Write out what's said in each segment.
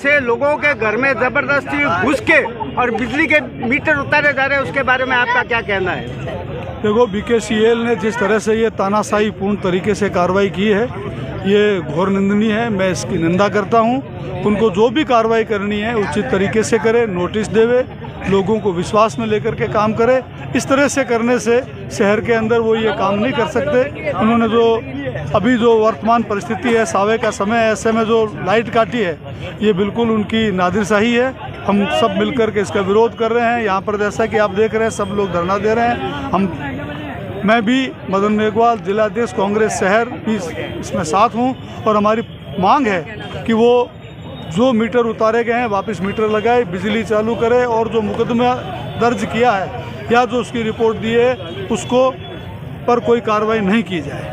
से लोगों के घर में जबरदस्ती घुस के और बिजली के मीटर उतारे जा रहे हैं, उसके बारे में आपका क्या कहना है? देखो, बीकेसीएल ने जिस तरह से ये तानाशाही पूर्ण तरीके से कार्रवाई की है, ये घोर निंदनीय है। मैं इसकी निंदा करता हूँ। उनको जो भी कार्रवाई करनी है उचित तरीके से करे, नोटिस देवे, लोगों को विश्वास में लेकर के काम करे। इस तरह से करने से शहर के अंदर वो ये काम नहीं कर सकते। उन्होंने अभी जो वर्तमान परिस्थिति है, सावे का समय है, ऐसे में जो लाइट काटी है, ये बिल्कुल उनकी नादिरशाही है। हम सब मिलकर के इसका विरोध कर रहे हैं। यहाँ पर जैसा कि आप देख रहे हैं, सब लोग धरना दे रहे हैं। मैं भी मदन मेघवाल जिलाध्यक्ष कांग्रेस शहर भी इसमें साथ हूँ और हमारी मांग है कि वो जो मीटर उतारे गए हैं वापस मीटर लगाए, बिजली चालू करे और जो मुकदमा दर्ज किया है या जो उसकी रिपोर्ट दी है उसको पर कोई कार्रवाई नहीं की जाए।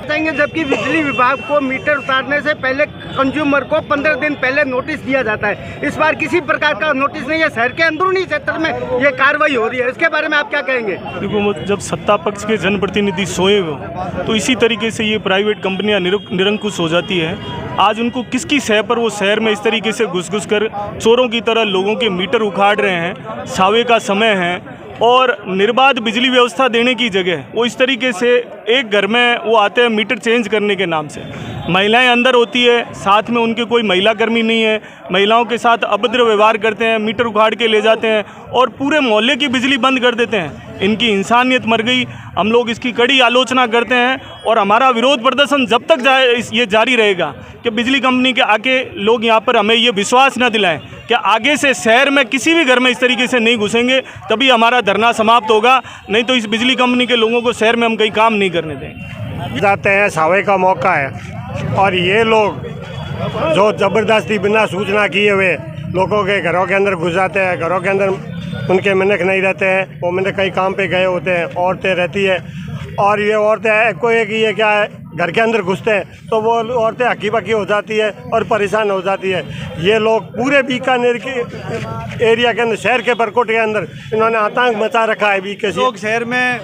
जबकि बिजली विभाग को मीटर उतारने से पहले कंज्यूमर को 15 दिन पहले नोटिस दिया जाता है, इस बार किसी प्रकार का नोटिस नहीं है। शहर के अंदरूनी क्षेत्र में ये कार्रवाई हो रही है, इसके बारे में आप क्या कहेंगे? देखो, जब सत्ता पक्ष के जनप्रतिनिधि सोए हो तो इसी तरीके से ये प्राइवेट कंपनियां निरंकुश हो जाती है। आज उनको किसकी सह पर वो शहर में इस तरीके से घुस कर चोरों की तरह लोगों के मीटर उखाड़ रहे हैं। सावे का समय है और निर्बाध बिजली व्यवस्था देने की जगह वो इस तरीके से एक घर में वो आते हैं मीटर चेंज करने के नाम से। महिलाएं अंदर होती है, साथ में उनके कोई महिला कर्मी नहीं है, महिलाओं के साथ अभद्र व्यवहार करते हैं, मीटर उखाड़ के ले जाते हैं और पूरे मोहल्ले की बिजली बंद कर देते हैं। इनकी इंसानियत मर गई। हम लोग इसकी कड़ी आलोचना करते हैं और हमारा विरोध प्रदर्शन जब तक ये जारी रहेगा कि बिजली कंपनी के आके लोग यहाँ पर हमें ये विश्वास न दिलाएं कि आगे से शहर में किसी भी घर में इस तरीके से नहीं घुसेंगे, तभी हमारा धरना समाप्त होगा। नहीं तो इस बिजली कंपनी के लोगों को शहर में हम कहीं काम नहीं करने देंगे। जाते हैं, सावे का मौका है और ये लोग जो ज़बरदस्ती बिना सूचना किए हुए लोगों के घरों के अंदर घुस जाते हैं। घरों के अंदर उनके मिनख नहीं रहते हैं, वो मिनख कहीं काम पे गए होते हैं, औरतें रहती है और ये औरतें कोई एक ये क्या है घर के अंदर घुसते हैं तो वो औरतें हकी पकी हो जाती है और परेशान हो जाती है। ये लोग पूरे बीकानेर के एरिया के अंदर, शहर के बरकोट के अंदर इन्होंने आतंक मचा रखा है। बीके लोग शहर में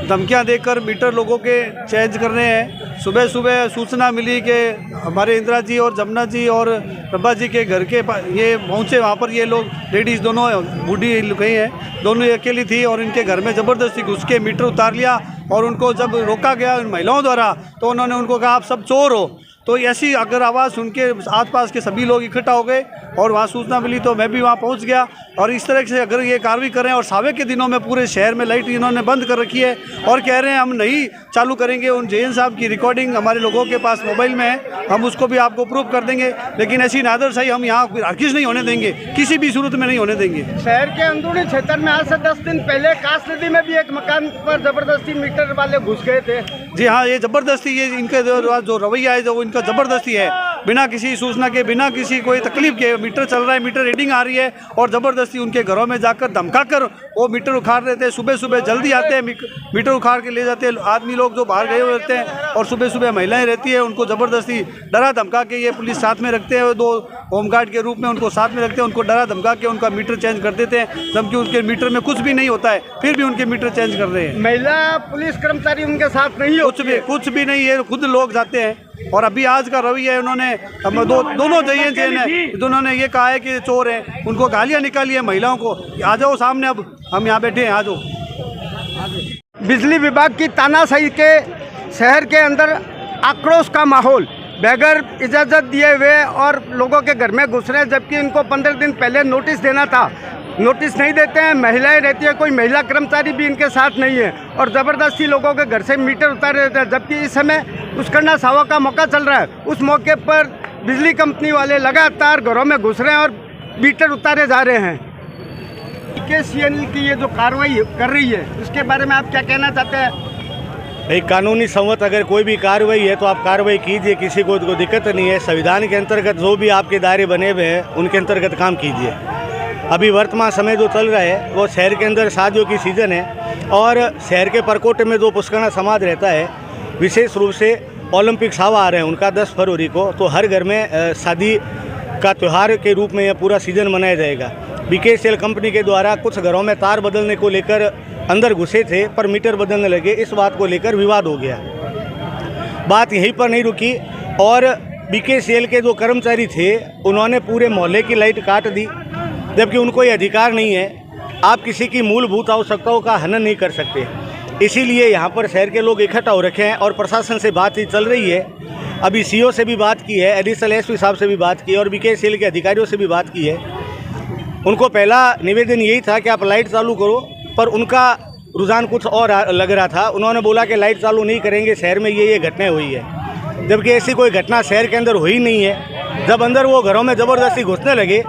धमकियां देकर मीटर लोगों के चेंज कर रहे हैं। सुबह सुबह सूचना मिली कि हमारे इंदिरा जी और जमुना जी और प्रभा जी के घर के ये पहुंचे, वहाँ पर ये लोग लेडीज़ दोनों बूढ़ी गई हैं, दोनों अकेली थी और इनके घर में ज़बरदस्ती घुस के मीटर उतार लिया। और उनको जब रोका गया उन महिलाओं द्वारा तो उन्होंने उनको कहा आप सब चोर हो। तो ऐसी अगर आवाज़ सुन के आसपास के सभी लोग इकट्ठा हो गए और वहाँ सूचना मिली तो मैं भी वहाँ पहुँच गया। और इस तरह से अगर ये कार्रवाई करें और सावे के दिनों में पूरे शहर में लाइट इन्होंने बंद कर रखी है और कह रहे हैं हम नहीं चालू करेंगे। उन जैन साहब की रिकॉर्डिंग हमारे लोगों के पास मोबाइल में है, हम उसको भी आपको प्रूव कर देंगे। लेकिन ऐसी नादरशाही हम यहाँ हरगिज़ नहीं होने देंगे, किसी भी सूरत में नहीं होने देंगे। शहर के अंदरूनी क्षेत्र में आज से 10 दिन पहले कास नदी में भी एक मकान पर जबरदस्ती मीटर वाले घुस गए थे। जी हाँ, ये ज़बरदस्ती, ये इनका जो रवैया है, जो इनका ज़बरदस्ती है, बिना किसी सूचना के, बिना किसी कोई तकलीफ के मीटर चल रहा है, मीटर रीडिंग आ रही है और ज़बरदस्ती उनके घरों में जाकर धमकाकर वो मीटर उखाड़ रहे थे। सुबह सुबह जल्दी आते हैं, मीटर उखाड़ के ले जाते हैं। आदमी लोग जो बाहर गए हुए रहते हैं और सुबह सुबह महिलाएं रहती है, उनको ज़बरदस्ती डरा धमका के ये पुलिस साथ में रखते हैं, 2 होमगार्ड के रूप में उनको साथ में रखते हैं, उनको डरा धमका के उनका मीटर चेंज कर देते हैं, जबकि उनके मीटर में कुछ भी नहीं होता है, फिर भी उनके मीटर चेंज कर रहे हैं। महिला पुलिस कर्मचारी उनके साथ नहीं, कुछ भी नहीं, ये खुद लोग जाते हैं। और अभी आज का रवैया है, उन्होंने दोनों जैन है, उन्होंने ये कहा है कि चोर हैं, उनको गालियाँ निकाली है महिलाओं को। आ जाओ सामने, अब हम यहाँ बैठे हैं, आ जाओ। बिजली विभाग की तानाशाही के शहर के अंदर आक्रोश का माहौल, बगैर इजाज़त दिए हुए और लोगों के घर में घुस रहे हैं, जबकि इनको 15 दिन पहले नोटिस देना था। नोटिस नहीं देते हैं, महिलाएं रहती है, कोई महिला कर्मचारी भी इनके साथ नहीं है और ज़बरदस्ती लोगों के घर से मीटर उतारे देते हैं। जबकि इस समय उसकरना सावा का मौका चल रहा है, उस मौके पर बिजली कंपनी वाले लगातार घरों में घुस रहे हैं और मीटर उतारे जा रहे हैं। बीकेसीएल की ये जो कार्रवाई कर रही है, उसके बारे में आप क्या कहना चाहते हैं? भाई, कानूनी संवत अगर कोई भी कार्रवाई है तो आप कार्रवाई कीजिए, किसी को दिक्कत नहीं है। संविधान के अंतर्गत जो भी आपके दायरे बने हुए हैं उनके अंतर्गत काम कीजिए। अभी वर्तमान समय जो चल रहा है वो शहर के अंदर शादियों की सीज़न है और शहर के परकोटे में जो पुष्करणा समाज रहता है, विशेष रूप से ओलंपिक सावा आ रहे हैं उनका 10 फरवरी को, तो हर घर में शादी का त्यौहार के रूप में यह पूरा सीज़न मनाया जाएगा। बीकेसीएल कंपनी के द्वारा कुछ घरों में तार बदलने को लेकर अंदर घुसे थे पर मीटर बदलने लगे, इस बात को लेकर विवाद हो गया। बात यहीं पर नहीं रुकी और बीकेसीएल के जो कर्मचारी थे उन्होंने पूरे मोहल्ले की लाइट काट दी, जबकि उनको ये अधिकार नहीं है। आप किसी की मूलभूत आवश्यकताओं का हनन नहीं कर सकते। इसीलिए यहाँ पर शहर के लोग इकट्ठा हो रखे हैं और प्रशासन से बातचीत चल रही है। अभी सीओ से भी बात की है, एडिशनल एसपी साहब से भी बात की है और बीकेसीएल के अधिकारियों से भी बात की है। उनको पहला निवेदन यही था कि आप लाइट चालू करो, पर उनका रुझान कुछ और लग रहा था। उन्होंने बोला कि लाइट चालू नहीं करेंगे, शहर में ये घटनाएं हुई है, जबकि ऐसी कोई घटना शहर के अंदर हुई नहीं है। जब अंदर वो घरों में ज़बरदस्ती घुसने लगे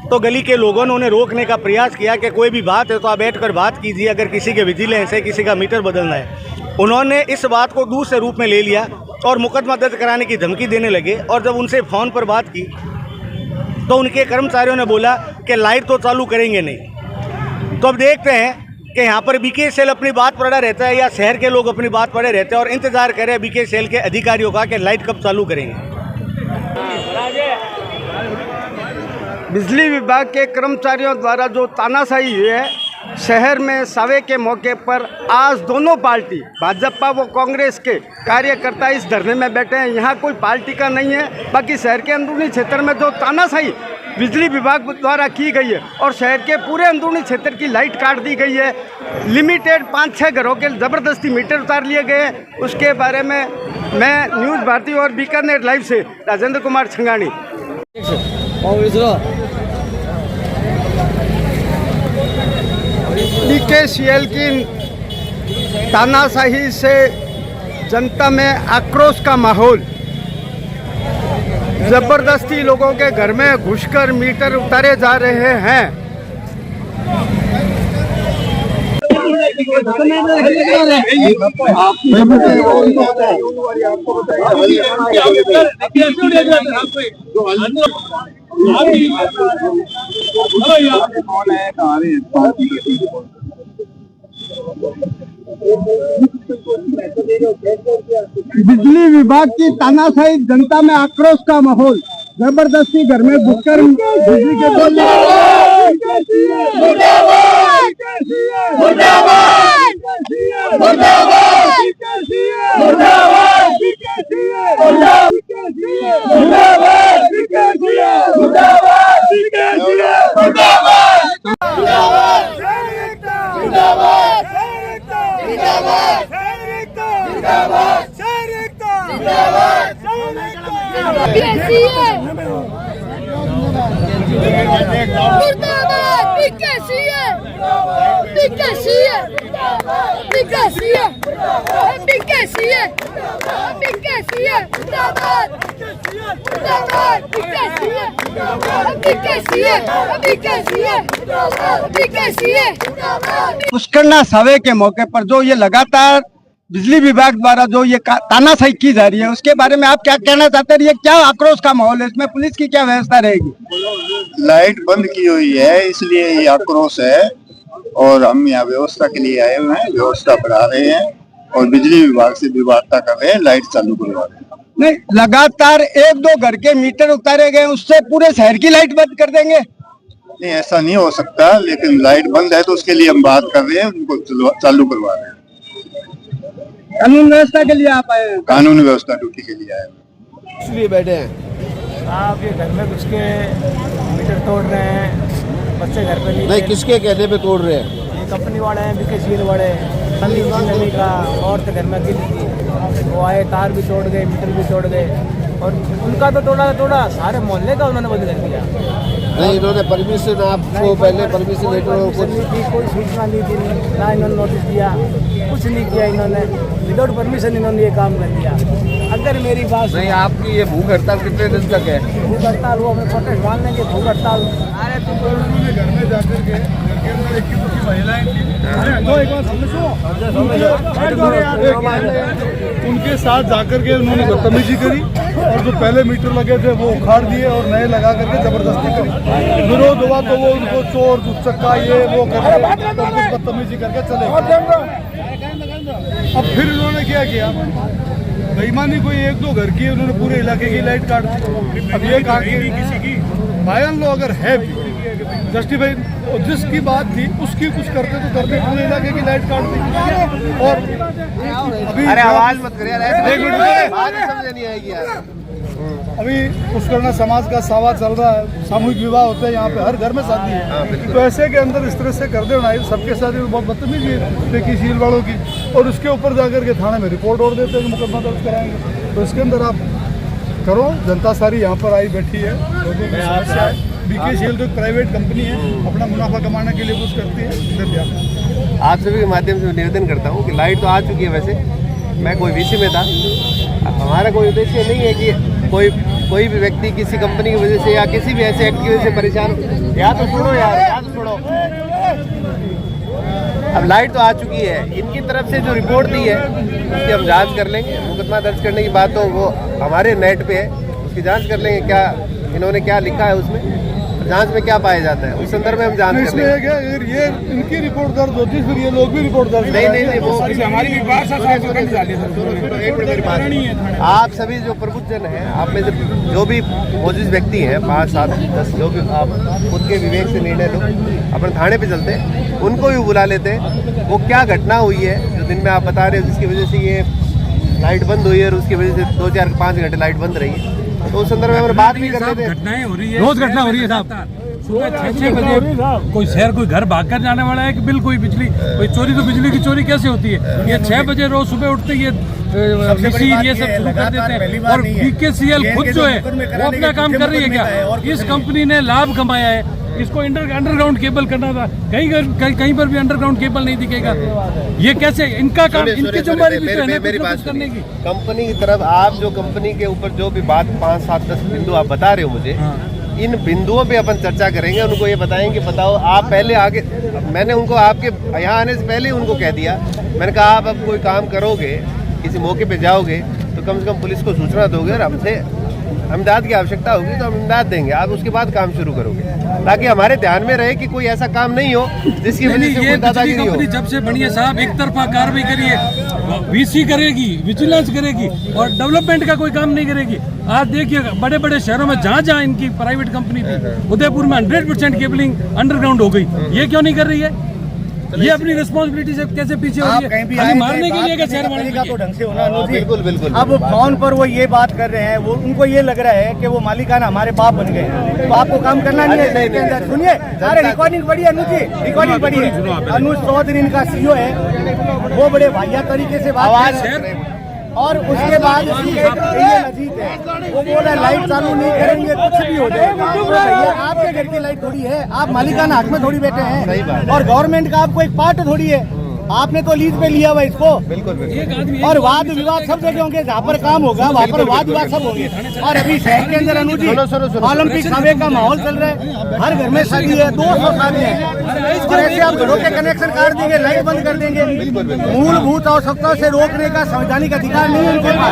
तो गली के लोगों ने उन्हें रोकने का प्रयास किया कि कोई भी बात है तो आप बैठकर बात कीजिए, अगर किसी के विजिलेंस है, किसी का मीटर बदलना है। उन्होंने इस बात को दूसरे रूप में ले लिया और मुकदमा दर्ज कराने की धमकी देने लगे। और जब उनसे फ़ोन पर बात की तो उनके कर्मचारियों ने बोला कि लाइट तो चालू करेंगे नहीं। तो अब देखते हैं कि यहाँ पर बीकेसीएल अपनी बात पर अड़ा रहता है या शहर के लोग अपनी बात पर अड़े रहते हैं और इंतजार कर रहे हैं बीकेसीएल के अधिकारियों का कि लाइट कब चालू करेंगे। बिजली विभाग के कर्मचारियों द्वारा जो तानाशाही हुई है शहर में, सावे के मौके पर आज दोनों पार्टी भाजपा व कांग्रेस के कार्यकर्ता इस धरने में बैठे हैं। यहाँ कोई पार्टी का नहीं है, बाकी शहर के अंदरूनी क्षेत्र में जो तानाशाही बिजली विभाग द्वारा की गई है और शहर के पूरे अंदरूनी क्षेत्र की लाइट काट दी गई है। लिमिटेड 5-6 घरों के ज़बरदस्ती मीटर उतार लिए गए हैं। उसके बारे में मैं न्यूज़ भारती और बीकानेर लाइव से राजेंद्र कुमार छंगानी। बीकेसीएल की तानाशाही से जनता में आक्रोश का माहौल, जबरदस्ती लोगों के घर में घुसकर मीटर उतारे जा रहे हैं। बिजली विभाग की तानाशाही, जनता में आक्रोश का माहौल, जबरदस्ती घर में घुसकर बिजली के बिल पुष्करना सावे के मौके पर जो ये लगातार बिजली विभाग द्वारा जो ये तानाशाही की जा रही है, उसके बारे में आप क्या कहना चाहते हैं? ये क्या आक्रोश का माहौल है, इसमें पुलिस की क्या व्यवस्था रहेगी? लाइट बंद की हुई है, इसलिए ये आक्रोश है और हम यहाँ व्यवस्था के लिए आए हुए हैं, व्यवस्था बढ़ा रहे हैं और बिजली विभाग से भी वार्ता कर रहे हैं, लाइट चालू करवा रहे हैं। नहीं, लगातार 1-2 घर के मीटर उतारे गए, उससे पूरे शहर की लाइट बंद कर देंगे? नहीं, ऐसा नहीं हो सकता, लेकिन लाइट बंद है तो उसके लिए हम बात कर रहे हैं, उनको चालू करवा रहे हैं। कानून व्यवस्था के लिए आप आए हैं? कानूनी व्यवस्था ड्यूटी के लिए आए हैं। इसलिए बैठे हैं। आप ये घर में घुस के मीटर तोड़ रहे हैं, बच्चे घर पे नहीं, किसके कहने पे तोड़ रहे हैं? ये कंपनी वाले हैं, बीकेसीएल वाले, नली का औरत घर में गिरी थी, वो आए, तार भी तोड़ गए, मीटर भी तोड़ गए और उनका तो तोड़ा सारे मोहल्ले का उन्होंने बंद कर दिया। नहीं, इन्होंने परमिशन आपको पहले परमिशन लेटर कोई सूचना नहीं थी, ना इन्होंने नोटिस दिया, कुछ नहीं किया इन्होंने, विदाउट परमिशन इन्होंने ये काम कर दिया। अगर मेरी बात नहीं, आपकी ये भूख हड़ताल कितने दिन तक है? भूख हड़ताल वो हमें प्रोटेस्ट मान लेंगे, भूख हड़ताल। अरे घर में जाकर के महिलाएं उनके साथ जाकर के उन्होंने बदतमीजी करी और जो पहले मीटर लगे थे वो उखाड़ दिए और नए लगा करके जबरदस्ती करी। विरोध हुआ तो वो उनको चोर दुचक्का ये वो करके तो कुछ बदतमीजी करके चले गए। अब फिर उन्होंने क्या किया, बेईमानी कोई 1-2 घर की, उन्होंने पूरे इलाके की लाइट काट दी। अब ये काट के किसी की मान लो अगर है जस्टिफाई जिसकी बात थी उसकी कुछ करते तो करते पूरे इलाके की लाइट काट दी। और अभी अरे आवाज मत करिए, एक मिनट समझ नहीं आएगी यार। अभी पुष्करणा समाज का सावा चल रहा है, सामूहिक विवाह होते हैं यहाँ पे, हर घर में शादी है। तो ऐसे के अंदर इस तरह से कर देना, सबके साथ बहुत बदतमीजी है बेकीशील वालों की, और उसके ऊपर जाकर के थाने में रिपोर्ट और देते हैं कि मुकदमा दर्ज कराएंगे। तो इसके अंदर आप करो, जनता सारी यहाँ पर आई बैठी है, लोगों की समस्या है। बीकेसीएल तो एक प्राइवेट कंपनी है, अपना मुनाफा कमाने के लिए कुछ करती है। आप सभी के माध्यम से निवेदन करता हूँ कि लाइट तो आ चुकी है, वैसे मैं कोई वीसी में था, हमारा कोई उद्देश्य नहीं है कि कोई भी व्यक्ति किसी कंपनी की वजह से या किसी भी ऐसे एक्ट की वजह से परेशान हो। या तो सुनो यार, या तो सुनो। अब लाइट तो आ चुकी है, इनकी तरफ से जो रिपोर्ट दी है उसकी हम जांच कर लेंगे। मुकदमा दर्ज करने की बात तो वो हमारे नेट पे है, उसकी जांच कर लेंगे क्या इन्होंने क्या लिखा है उसमें, जांच में क्या पाया जाता है, उस संदर्भ में हम जांच कर लेंगे। ये इनकी रिपोर्ट दर्ज होती है, फिर ये लोग भी रिपोर्ट दर्ज नहीं वो हमारी आप सभी जो प्रबुद्धजन हैं, आप में से जो भी मौजूद व्यक्ति हैं, 5, 7, 10 जो भी आप खुद के विवेक से निर्णय लो, अपने थाने पे चलते हैं, उनको भी बुला लेते हैं। वो क्या घटना हुई है जो दिन में आप बता रहे हो जिसकी वजह से ये लाइट बंद हुई है और उसकी वजह से 2, 4, 5 घंटे लाइट बंद रही है, तो उस संदर्भ में हम बात भी कर लेते हैं। घटनाएं हो रही है, रोज घटना हो रही है साहब। सुबह 6 बजे कोई शहर कोई घर भागकर जाने वाला है कि बिल कोई बिजली कोई चोरी, तो बिजली की चोरी कैसे होती है? ये 6 बजे रोज सुबह उठते ये मिशीन ये सब शुरू कर देते हैं। और बीकेसीएल खुद जो है वो अपना काम कर रही है क्या? इस कंपनी ने लाभ कमाया है, इसको अंडरग्राउंड केबल करना था, कहीं पर भी अंडरग्राउंड केबल नहीं दिखेगा। ये कैसे इनका काम, इनकी जिम्मेदारी भी तो है मेरी बात करने की। कंपनी की तरफ आप जो कंपनी के ऊपर जो भी बात 5, 7, 10 बिंदु आप बता रहे हो मुझे, इन बिंदुओं पे अपन चर्चा करेंगे। उनको ये बताएंगे, बताओ आप पहले आगे, मैंने उनको आपके यहाँ आने से पहले ही उनको कह दिया, मैंने कहा आप अब कोई काम करोगे, किसी मौके पे जाओगे तो कम से कम पुलिस को सूचना दोगे और हमसे इमदाद की आवश्यकता होगी तो हम इमदाद देंगे, आप उसके बाद काम शुरू करोगे, ताकि हमारे ध्यान में रहे कि कोई ऐसा काम नहीं हो जिसकी वजह से कोई दादागिरी हो। जब से बनी है साहब, एक तरफा कार्रवाई करिए, वीसी करेगी, विजिलेंस करेगी और डेवलपमेंट का कोई काम नहीं करेगी। आज देखिए बड़े बड़े शहरों में जहाँ इनकी प्राइवेट कंपनी थी, उदयपुर में 100% केबलिंग अंडरग्राउंड हो गई, ये क्यों नहीं कर रही है? ये अपनी रिस्पॉन्सिबिलिटी से कैसे पीछे हो रही है? खाली मारने के लिए शहर वाले का तो ढंग से होना अनुजी। बिल्कुल बिल्कुल। अब फोन पर वो ये बात कर रहे हैं, वो उनको ये लग रहा है कि वो मालिकाना हमारे बाप बन गए, तो आपको काम करना नहीं है। सुनिए, अरे रिकॉर्डिंग पड़ी है अनुजी, रिकॉर्डिंग पड़ी है। अनुज चौधरी इनका सीईओ है, वो बड़े वाहियात तरीके से बात कर रहे हैं। और उसके बाद अजीत है, वो बोल रहा लाइट चालू नहीं करेंगे कुछ भी हो जाएगा। तो भैया आपके घर की लाइट थोड़ी है, आप मालिकाना हक में थोड़ी बैठे हैं, और गवर्नमेंट का आपको एक पार्ट थोड़ी है, आपने तो लीज पे लिया हुआ इसको। बिल्कुल। और वाद विवाद सब जगह होंगे, जहाँ पर काम होगा वहाँ पर वाद विवाद सब होंगे। और अभी शहर के अंदर अनुजी ओलंपिक समय का माहौल चल रहा है, हर घर में शादी है, 200 शादी है, और ऐसे आप घरों के कनेक्शन काट देंगे, लाइट बंद कर देंगे। मूलभूत आवश्यकताओं से रोकने का संवैधानिक अधिकार नहीं है उनके पास।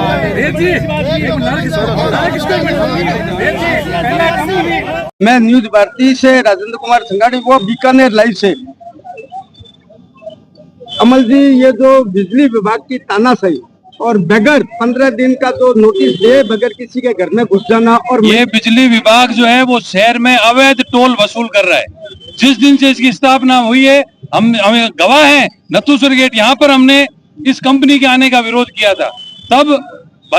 मैं न्यूज भारती से राजेंद्र कुमार संघाड़ी, वो बीकानेर लाइव से। अमल जी, ये जो बिजली विभाग की तानाशाही और बगैर 15 दिन का जो नोटिस दे बगैर किसी के घर में घुस जाना, और ये बिजली विभाग जो है वो शहर में अवैध टोल वसूल कर रहा है। जिस दिन से इसकी स्थापना हुई है, हमें गवाह हैं, नथुसर गेट यहाँ पर हमने इस कंपनी के आने का विरोध किया था, तब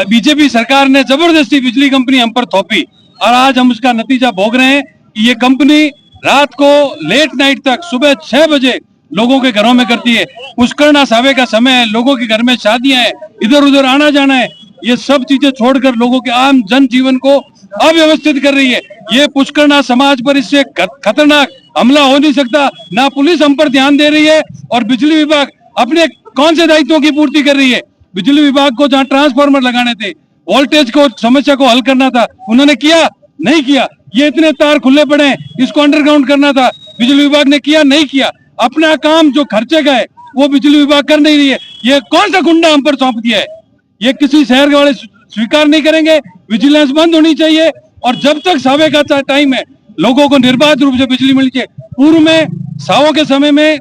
बीजेपी सरकार ने जबरदस्ती बिजली कंपनी हम पर थोपी, और आज हम उसका नतीजा भोग रहे हैं कि ये कंपनी रात को लेट नाइट तक, सुबह 6 बजे लोगों के घरों में करती है। पुष्करणा सावे का समय है, लोगों के घर में शादियां हैं, इधर उधर आना जाना है, ये सब चीजें छोड़कर लोगों के आम जन जीवन को अव्यवस्थित कर रही है। ये पुष्करणा समाज पर इससे खतरनाक हमला हो नहीं सकता। ना पुलिस हम पर ध्यान दे रही है, और बिजली विभाग अपने कौन से दायित्वों की पूर्ति कर रही है? बिजली विभाग को जहाँ ट्रांसफार्मर लगाने थे, वोल्टेज को समस्या को हल करना था, उन्होंने किया नहीं किया। ये इतने तार खुले पड़े हैं, इसको अंडरग्राउंड करना था, बिजली विभाग ने किया नहीं किया। अपना काम जो खर्चे का है वो बिजली विभाग कर नहीं रही है। ये कौन सा गुंडा हम पर सौंप दिया है? ये किसी शहर वाले स्वीकार नहीं करेंगे। विजिलेंस बंद होनी चाहिए, और जब तक सावे का टाइम है लोगों को निर्बाध रूप से बिजली मिलनी चाहिए। पूर्व में सावों के समय में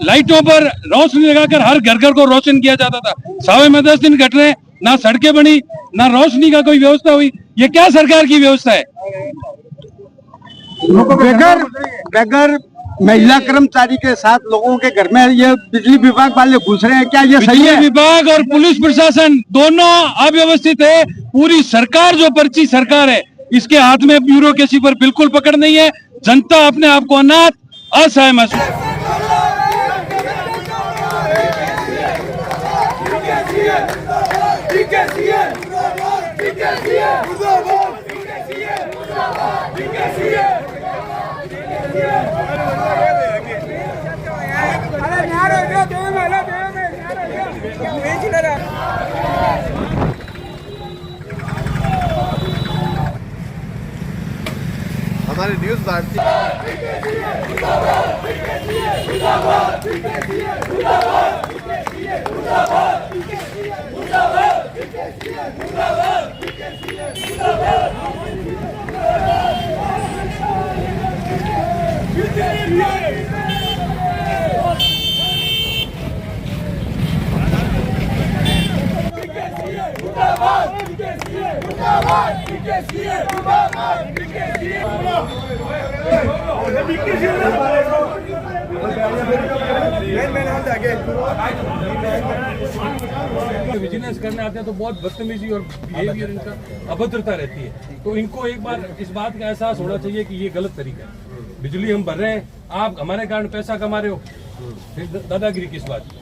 लाइटों पर रोशनी लगाकर हर घर घर को रोशन किया जाता था। सावे में 10 दिन घट रहे हैं, ना सड़कें बनी, ना रोशनी का कोई व्यवस्था हुई। ये क्या सरकार की व्यवस्था है? बगैर महिला कर्मचारी के साथ लोगों के घर में ये बिजली विभाग वाले घुस रहे हैं, क्या ये सही बिजली है? विभाग और पुलिस प्रशासन दोनों अव्यवस्थित है। पूरी सरकार जो पर्ची सरकार है, इसके हाथ में ब्यूरोक्रेसी पर बिल्कुल पकड़ नहीं है। जनता अपने आप को अनाथ असहाय महसूस हमारे न्यूज़ भारती विजिलेंस करने आते हैं तो बहुत बदतमीजी और बिहेवियर इनका अभद्रता रहती है। तो इनको एक बार इस बात का एहसास होना चाहिए कि ये गलत तरीका है। बिजली हम भर रहे हैं, आप हमारे कारण पैसा कमा रहे हो, फिर दादागिरी किस बात की?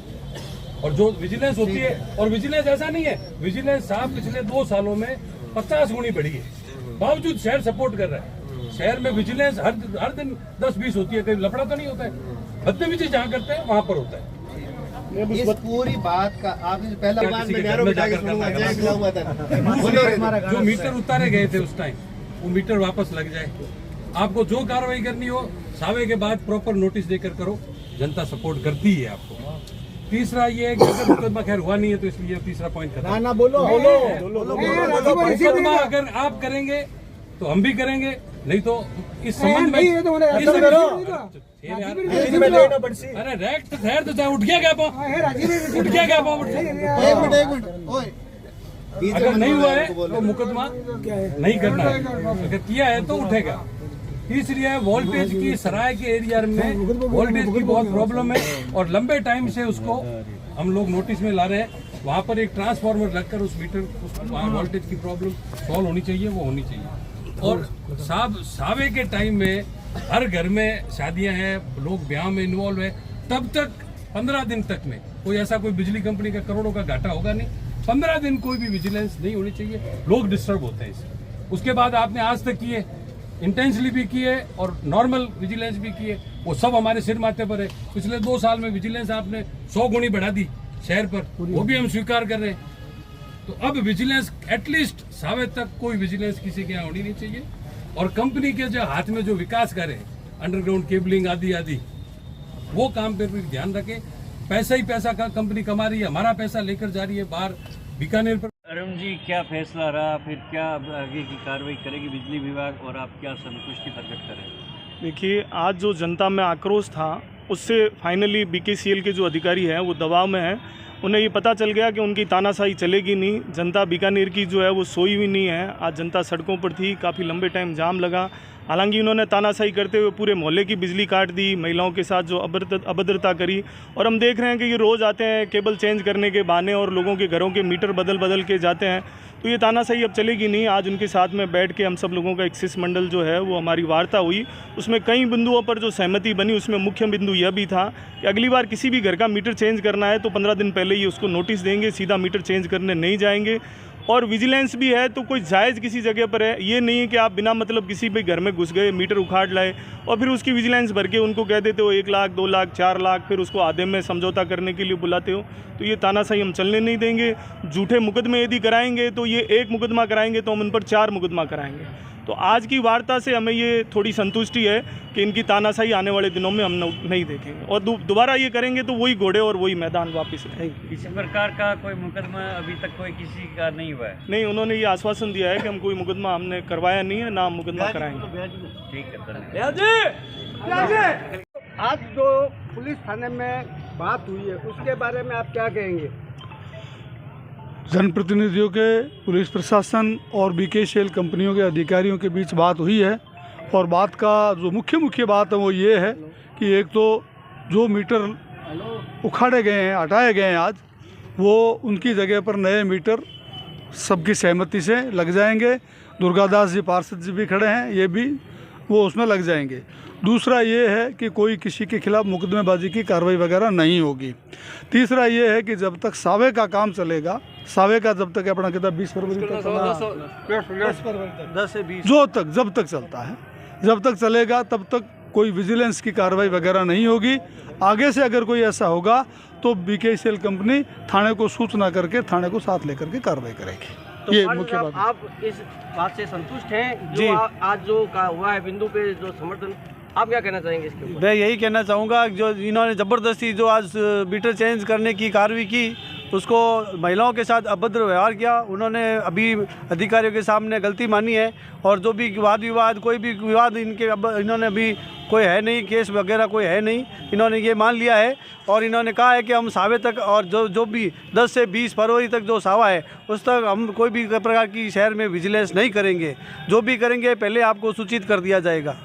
और जो विजिलेंस होती है, और विजिलेंस ऐसा नहीं है, विजिलेंस साहब पिछले 2 सालों में 50 गुनी बढ़ी है, बावजूद शहर सपोर्ट कर रहा है। शहर में विजिलेंस हर दिन 10-20 होती है, कहीं लफड़ा तो नहीं होता है। बदतमीजी जहाँ करते हैं वहाँ पर होता है। इस पूरी बात का आपने पहला बात में जो मीटर उतारे गए थे उस टाइम, वो मीटर वापस लग जाए। आपको जो कार्रवाई करनी हो सावे के बाद प्रॉपर नोटिस देकर करो, जनता सपोर्ट करती है आपको। तीसरा ये है कि अगर मुकदमा खैर हुआ नहीं है तो इसलिए तीसरा पॉइंट करना ना बोलो मुकदमा अगर आप करेंगे तो हम भी करेंगे, नहीं तो इस संबंध में अरे रैक तो खैर तो उठ गया क्या उठ गया क्या अगर नहीं हुआ है तो मुकदमा नहीं करना है, अगर किया है तो उठेगा। तीसरी है वोल्टेज की, सराय के एरिया में वोल्टेज की बहुत प्रॉब्लम है और लंबे टाइम से उसको हम लोग नोटिस में ला रहे हैं। वहाँ पर एक ट्रांसफार्मर लगकर उस मीटर वोल्टेज की प्रॉब्लम सॉल्व होनी चाहिए, वो होनी चाहिए। और सावे के टाइम में हर घर में शादियां हैं, लोग ब्याह में इन्वॉल्व है, तब तक 15 दिन तक में कोई ऐसा कोई बिजली कंपनी का करोड़ों का घाटा होगा नहीं। 15 दिन कोई भी विजिलेंस नहीं होनी चाहिए, लोग डिस्टर्ब होते हैं इससे। उसके बाद आपने आज तक किए, इंटेंसली भी किए और नॉर्मल विजिलेंस भी किए, वो सब हमारे सिर माथे पर है। पिछले 2 साल में विजिलेंस आपने 100 गुनी बढ़ा दी शहर पर, वो भी हम स्वीकार कर रहे हैं। तो अब विजिलेंस एटलीस्ट सावे तक कोई विजिलेंस किसी के यहाँ होनी नहीं चाहिए। और कंपनी के जो हाथ में जो विकास करे, अंडरग्राउंड केबलिंग आदि आदि, वो काम पर भी ध्यान रखें। पैसा ही पैसा का कंपनी कमा रही है, हमारा पैसा लेकर जा रही है बाहर बीकानेर पर। अरुण जी, क्या फैसला रहा, फिर क्या आगे की कार्रवाई करेगी बिजली विभाग और आप क्या संतुष्टि प्रकट करें? देखिए, आज जो जनता में आक्रोश था उससे फाइनली बीकेसीएल के जो अधिकारी हैं वो दबाव में हैं। उन्हें ये पता चल गया कि उनकी तानाशाही चलेगी नहीं। जनता बीकानेर की जो है वो सोई हुई नहीं है। आज जनता सड़कों पर थी, काफ़ी लंबे टाइम जाम लगा। हालांकि उन्होंने तानाशाही करते हुए पूरे मोहल्ले की बिजली काट दी, महिलाओं के साथ जो अभद्रता करी। और हम देख रहे हैं कि ये रोज़ आते हैं केबल चेंज करने के बहाने और लोगों के घरों के मीटर बदल के जाते हैं। तो ये तानाशाही अब चलेगी नहीं। आज उनके साथ में बैठ के हम सब लोगों का एक शिष्टमंडल जो है वो हमारी वार्ता हुई, उसमें कई बिंदुओं पर जो सहमति बनी, उसमें मुख्य बिंदु यह भी था कि अगली बार किसी भी घर का मीटर चेंज करना है तो 15 दिन पहले ही उसको नोटिस देंगे, सीधा मीटर चेंज करने नहीं जाएंगे। और विजिलेंस भी है तो कोई जायज़ किसी जगह पर है, ये नहीं है कि आप बिना मतलब किसी भी घर में घुस गए, मीटर उखाड़ लाए और फिर उसकी विजिलेंस भर के उनको कह देते हो 1 लाख 2 लाख 4 लाख, फिर उसको आधे में समझौता करने के लिए बुलाते हो। तो ये तानाशाही हम चलने नहीं देंगे। झूठे मुकदमे यदि कराएंगे तो ये 1 मुकदमा कराएंगे तो हम उन पर 4 मुकदमा कराएंगे। तो आज की वार्ता से हमें ये थोड़ी संतुष्टि है कि इनकी तानाशाही आने वाले दिनों में हम नहीं देखेंगे और दोबारा ये करेंगे तो वही घोड़े और वही मैदान वापस रहेंगे। किसी प्रकार का कोई मुकदमा अभी तक कोई किसी का नहीं हुआ है? नहीं, उन्होंने ये आश्वासन दिया है कि हम कोई मुकदमा हमने करवाया नहीं है, ना हम मुकदमा कराएंगे। ठीक है। आज जो पुलिस थाने में बात हुई है उसके बारे में आप क्या कहेंगे? जनप्रतिनिधियों के, पुलिस प्रशासन और बीकेसीएल कंपनियों के अधिकारियों के बीच बात हुई है और बात का जो मुख्य बात है वो ये है कि एक तो जो मीटर उखाड़े गए हैं, हटाए गए हैं आज, वो उनकी जगह पर नए मीटर सबकी सहमति से लग जाएंगे। दुर्गादास जी पार्षद जी भी खड़े हैं, ये भी वो उसमें लग जाएंगे। दूसरा ये है कि कोई किसी के खिलाफ मुकदमेबाजी की कार्रवाई वगैरह नहीं होगी। तीसरा ये है कि जब तक सावे का काम चलेगा, सावे का जब तक अपना कहता 20 फरवरी तक 10 से 20 जो तक जब तक चलता है, जब तक चलेगा तब तक कोई विजिलेंस की कार्रवाई वगैरह नहीं होगी। आगे से अगर कोई ऐसा होगा तो BKCL कंपनी थाने को सूचना करके थाने को साथ लेकर के कार्रवाई करेगी। तो ये मुख्य बात है। आप इस बात से संतुष्ट हैं जी। जो आज जो हुआ है बिंदु पे जो समर्थन, आप क्या कहना चाहेंगे इसके ऊपर? मैं यही कहना चाहूँगा जो इन्होंने ज़बरदस्ती जो आज मीटर चेंज करने की कार्रवाई की, उसको महिलाओं के साथ अभद्र व्यवहार किया, उन्होंने अभी अधिकारियों के सामने गलती मानी है। और जो भी वाद विवाद, कोई भी विवाद इन्होंने अभी कोई है नहीं, केस वगैरह कोई है नहीं, इन्होंने ये मान लिया है। और इन्होंने कहा है कि हम सावे तक और जो भी 10 से 20 फरवरी तक जो सावा है उस तक हम कोई भी प्रकार की शहर में विजिलेंस नहीं करेंगे। जो भी करेंगे पहले आपको सूचित कर दिया जाएगा।